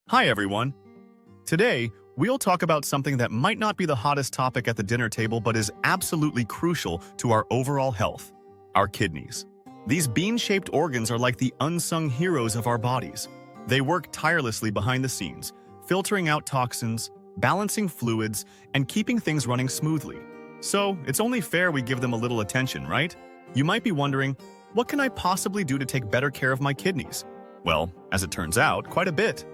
Hi everyone. Today, we'll talk about something that might not be the hottest topic at the dinner table but is absolutely crucial to our overall health: our kidneys. These bean-shaped organs are like the unsung heroes of our bodies. They work tirelessly behind the scenes, filtering out toxins, balancing fluids, and keeping things running smoothly. So, it's only fair we give them a little attention, right? You might be wondering, what can I possibly do to take better care of my kidneys? Well, as it turns out, quite a bit.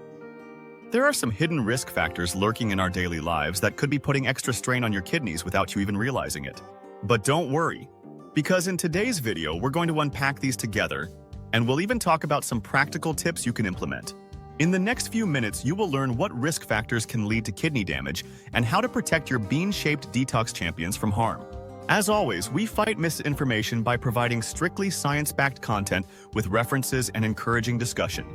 There are some hidden risk factors lurking in our daily lives that could be putting extra strain on your kidneys without you even realizing it. But don't worry, because in today's video, we're going to unpack these together, and we'll even talk about some practical tips you can implement. In the next few minutes, you will learn what risk factors can lead to kidney damage and how to protect your bean-shaped detox champions from harm. As always, we fight misinformation by providing strictly science-backed content with references and encouraging discussion.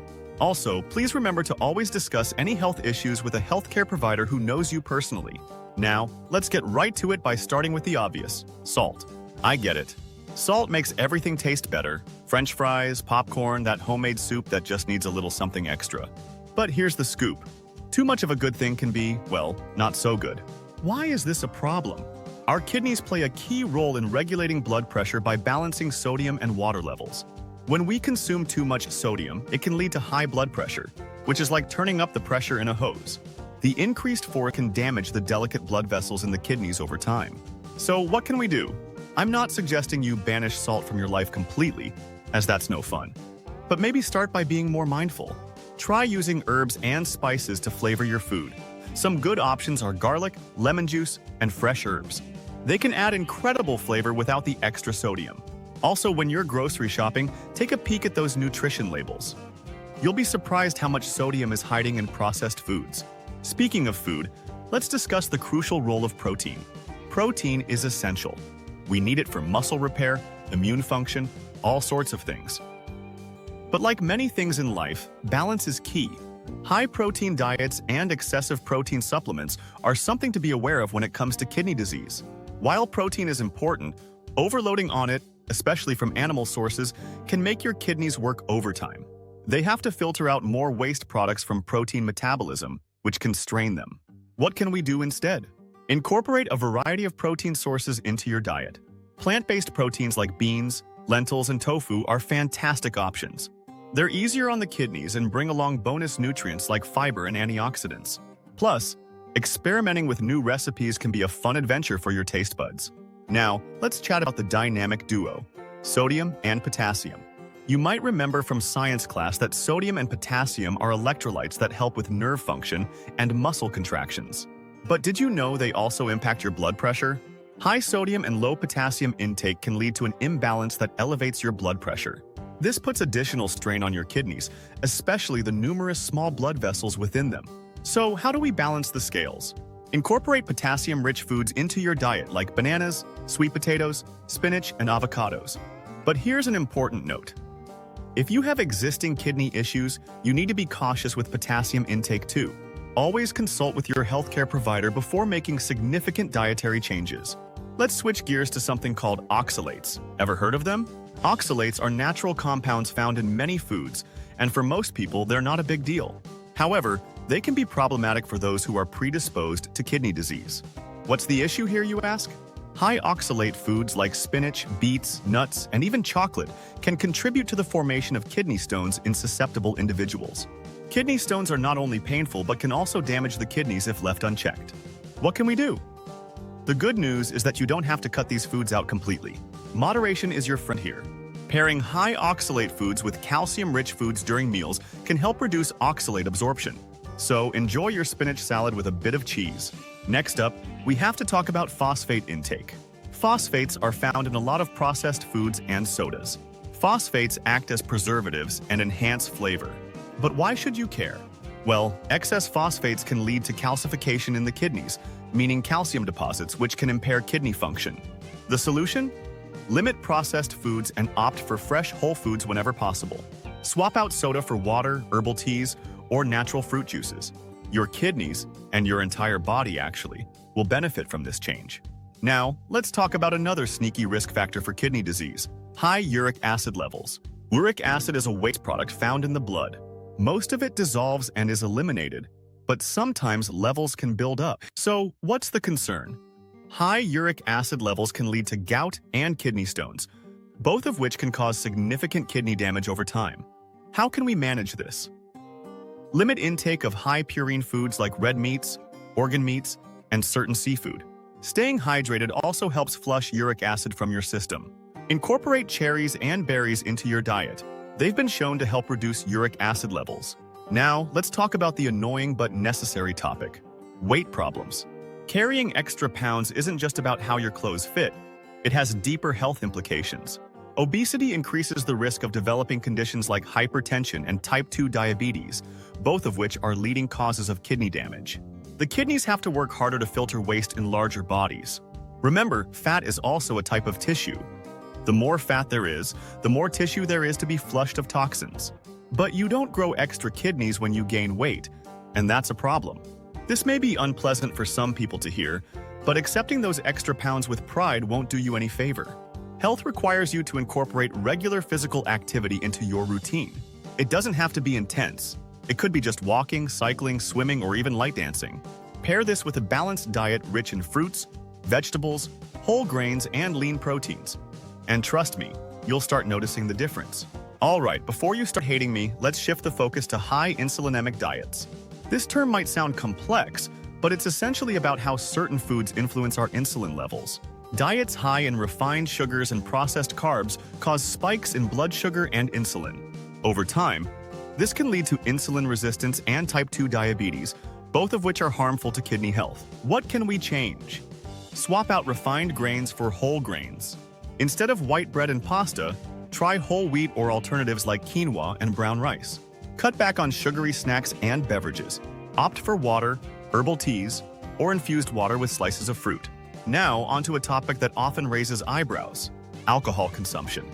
Also, please remember to always discuss any health issues with a healthcare provider who knows you personally. Now, let's get right to it by starting with the obvious: salt. I get it. Salt makes everything taste better. French fries, popcorn, that homemade soup that just needs a little something extra. But here's the scoop. Too much of a good thing can be, well, not so good. Why is this a problem? Our kidneys play a key role in regulating blood pressure by balancing sodium and water levels. When we consume too much sodium, it can lead to high blood pressure, which is like turning up the pressure in a hose. The increased force can damage the delicate blood vessels in the kidneys over time. So what can we do? I'm not suggesting you banish salt from your life completely, as that's no fun. But maybe start by being more mindful. Try using herbs and spices to flavor your food. Some good options are garlic, lemon juice, and fresh herbs. They can add incredible flavor without the extra sodium. Also, when you're grocery shopping, take a peek at those nutrition labels. You'll be surprised how much sodium is hiding in processed foods. Speaking of food, let's discuss the crucial role of protein. Protein is essential. We need it for muscle repair, immune function, all sorts of things. But like many things in life, balance is key. High-protein diets and excessive protein supplements are something to be aware of when it comes to kidney disease. While protein is important, overloading on it, especially from animal sources, can make your kidneys work overtime. They have to filter out more waste products from protein metabolism, which can strain them. What can we do instead? Incorporate a variety of protein sources into your diet. Plant-based proteins like beans, lentils, and tofu are fantastic options. They're easier on the kidneys and bring along bonus nutrients like fiber and antioxidants. Plus, experimenting with new recipes can be a fun adventure for your taste buds. Now, let's chat about the dynamic duo: sodium and potassium. You might remember from science class that sodium and potassium are electrolytes that help with nerve function and muscle contractions. But did you know they also impact your blood pressure? High sodium and low potassium intake can lead to an imbalance that elevates your blood pressure. This puts additional strain on your kidneys, especially the numerous small blood vessels within them. So, how do we balance the scales? Incorporate potassium-rich foods into your diet like bananas, sweet potatoes, spinach, and avocados. But here's an important note. If you have existing kidney issues, you need to be cautious with potassium intake too. Always consult with your healthcare provider before making significant dietary changes. Let's switch gears to something called oxalates. Ever heard of them? Oxalates are natural compounds found in many foods, and for most people, they're not a big deal. However, they can be problematic for those who are predisposed to kidney disease. What's the issue here, you ask? High oxalate foods like spinach, beets, nuts, and even chocolate can contribute to the formation of kidney stones in susceptible individuals. Kidney stones are not only painful but can also damage the kidneys if left unchecked. What can we do? The good news is that you don't have to cut these foods out completely. Moderation is your friend here. Pairing high oxalate foods with calcium-rich foods during meals can help reduce oxalate absorption. So enjoy your spinach salad with a bit of cheese. Next up, we have to talk about phosphate intake. Phosphates are found in a lot of processed foods and sodas. Phosphates act as preservatives and enhance flavor. But why should you care? Well, excess phosphates can lead to calcification in the kidneys, meaning calcium deposits, which can impair kidney function. The solution? Limit processed foods and opt for fresh whole foods whenever possible. Swap out soda for water, herbal teas, or natural fruit juices. Your kidneys, and your entire body actually, will benefit from this change. Now, let's talk about another sneaky risk factor for kidney disease: high uric acid levels. Uric acid is a waste product found in the blood. Most of it dissolves and is eliminated, but sometimes levels can build up. So, what's the concern? High uric acid levels can lead to gout and kidney stones, both of which can cause significant kidney damage over time. How can we manage this? Limit intake of high purine foods like red meats, organ meats, and certain seafood. Staying hydrated also helps flush uric acid from your system. Incorporate cherries and berries into your diet. They've been shown to help reduce uric acid levels. Now, let's talk about the annoying but necessary topic: weight problems. Carrying extra pounds isn't just about how your clothes fit. It has deeper health implications. Obesity increases the risk of developing conditions like hypertension and type 2 diabetes, both of which are leading causes of kidney damage. The kidneys have to work harder to filter waste in larger bodies. Remember, fat is also a type of tissue. The more fat there is, the more tissue there is to be flushed of toxins. But you don't grow extra kidneys when you gain weight, and that's a problem. This may be unpleasant for some people to hear, but accepting those extra pounds with pride won't do you any favor. Health requires you to incorporate regular physical activity into your routine. It doesn't have to be intense. It could be just walking, cycling, swimming, or even light dancing. Pair this with a balanced diet rich in fruits, vegetables, whole grains, and lean proteins. And trust me, you'll start noticing the difference. All right, before you start hating me, let's shift the focus to high insulinemic diets. This term might sound complex, but it's essentially about how certain foods influence our insulin levels. Diets high in refined sugars and processed carbs cause spikes in blood sugar and insulin. Over time, this can lead to insulin resistance and type 2 diabetes, both of which are harmful to kidney health. What can we change? Swap out refined grains for whole grains. Instead of white bread and pasta, try whole wheat or alternatives like quinoa and brown rice. Cut back on sugary snacks and beverages. Opt for water, herbal teas, or infused water with slices of fruit. Now, onto a topic that often raises eyebrows: alcohol consumption.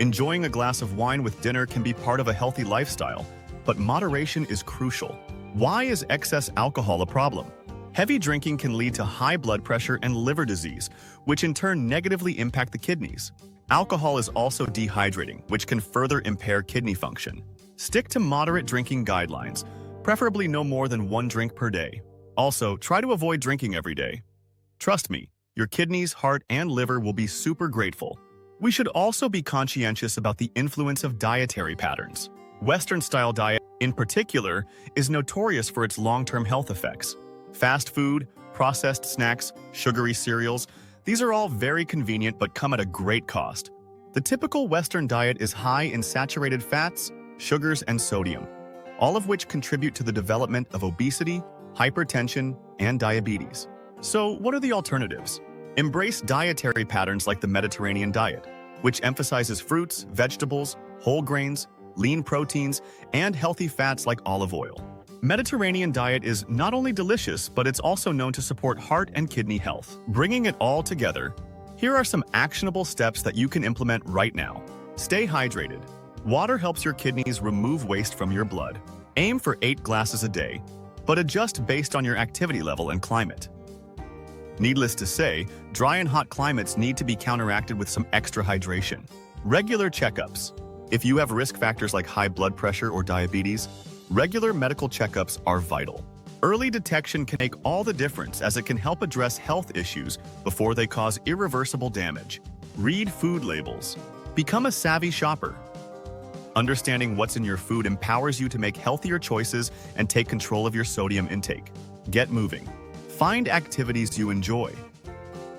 Enjoying a glass of wine with dinner can be part of a healthy lifestyle, but moderation is crucial. Why is excess alcohol a problem? Heavy drinking can lead to high blood pressure and liver disease, which in turn negatively impact the kidneys. Alcohol is also dehydrating, which can further impair kidney function. Stick to moderate drinking guidelines, preferably no more than 1 drink per day. Also, try to avoid drinking every day. Trust me, your kidneys, heart, and liver will be super grateful. We should also be conscientious about the influence of dietary patterns. Western-style diet, in particular, is notorious for its long-term health effects. Fast food, processed snacks, sugary cereals, these are all very convenient but come at a great cost. The typical Western diet is high in saturated fats, sugars, and sodium, all of which contribute to the development of obesity, hypertension, and diabetes. So, what are the alternatives? Embrace dietary patterns like the Mediterranean diet, which emphasizes fruits, vegetables, whole grains, lean proteins, and healthy fats like olive oil. Mediterranean diet is not only delicious, but it's also known to support heart and kidney health. Bringing it all together, here are some actionable steps that you can implement right now. Stay hydrated. Water helps your kidneys remove waste from your blood. Aim for 8 glasses a day, but adjust based on your activity level and climate. Needless to say, dry and hot climates need to be counteracted with some extra hydration. Regular checkups. If you have risk factors like high blood pressure or diabetes, regular medical checkups are vital. Early detection can make all the difference as it can help address health issues before they cause irreversible damage. Read food labels. Become a savvy shopper. Understanding what's in your food empowers you to make healthier choices and take control of your sodium intake. Get moving. Find activities you enjoy.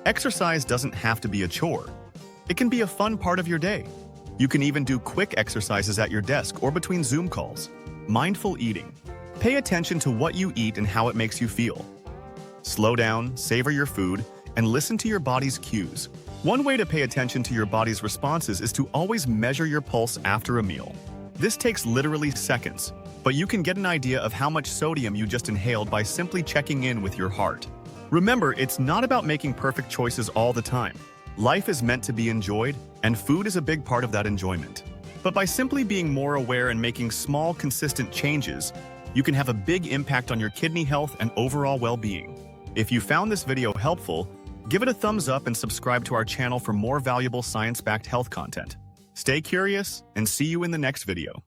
Exercise doesn't have to be a chore. It can be a fun part of your day. You can even do quick exercises at your desk or between Zoom calls. Mindful eating. Pay attention to what you eat and how it makes you feel. Slow down, savor your food, and listen to your body's cues. One way to pay attention to your body's responses is to always measure your pulse after a meal. This takes literally seconds, but you can get an idea of how much sodium you just inhaled by simply checking in with your heart. Remember, it's not about making perfect choices all the time. Life is meant to be enjoyed, and food is a big part of that enjoyment. But by simply being more aware and making small, consistent changes, you can have a big impact on your kidney health and overall well-being. If you found this video helpful, give it a thumbs up and subscribe to our channel for more valuable science-backed health content. Stay curious, and see you in the next video.